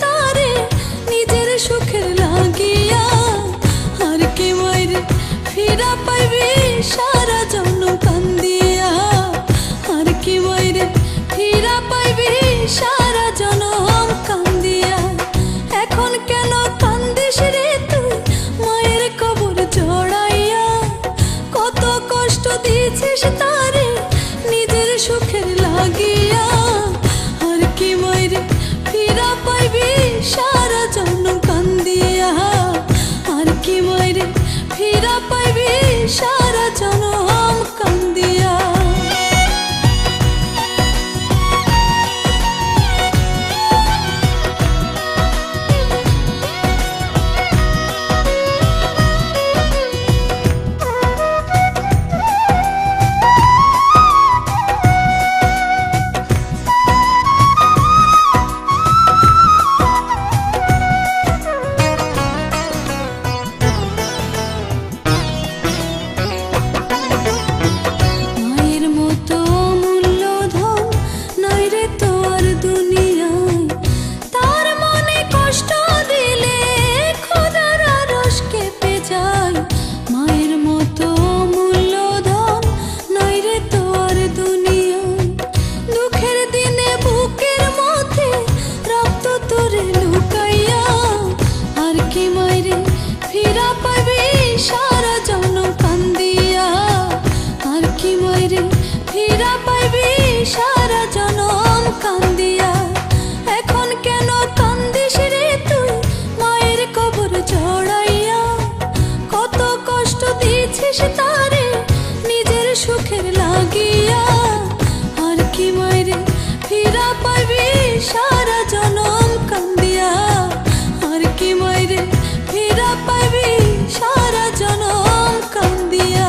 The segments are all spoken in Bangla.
তারে নিজের সুখের লাগিয়া, আর কি মায়ের ফিরা পাইবি সারা জন্ম কান্দিয়া, আর কি মায়ের ফিরা পাইবি সারা জনম কান্দিয়া। এখন কেন কান্দিস রে তুই মায়ের কবর জড়াইয়া, কত কষ্ট দিয়েছিস তারে নিজের সুখের লাগিয়া, আর কি মায়ের ফিরা পাইবি সারা জন্ম কান্দিয়া, আর কি মায়ের ফিরা পাইবি সারা জনম কান্দিয়া। সারা জনম কান্দিয়া, এখন কেন কান্দিস রে তুই মায়ের কবর জড়াইয়া, কত কষ্ট দিয়েছিস তারে নিজের সুখের লাগিয়া, আর কি মায়ের ফিরা পাইবি সারা জনম কান্দিয়া, আর কি মায়ের ফিরা পাইবি সারা জনম কান্দিয়া।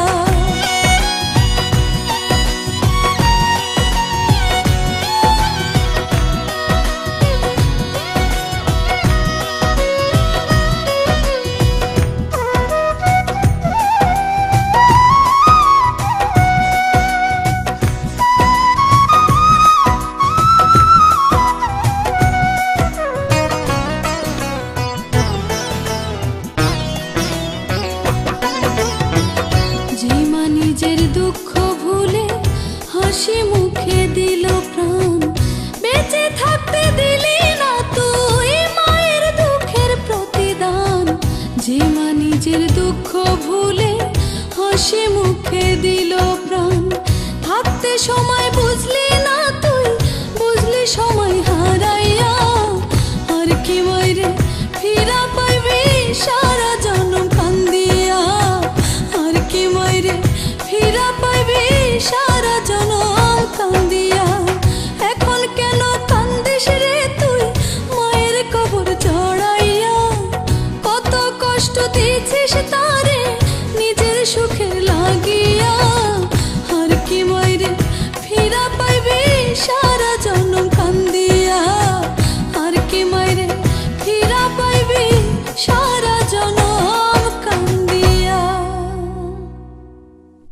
নিজের দুঃখ ভুলে হাসি মুখে দিল প্রাণ, বেঁচে থাকতে দিলি না তুই মায়ের দুঃখের প্রতিদান, যে মা নিজের দুঃখ ভুলে হাসি মুখে দিল প্রাণ, থাকতে সময় বুঝলি না তুই, বুঝলি সময় হারাই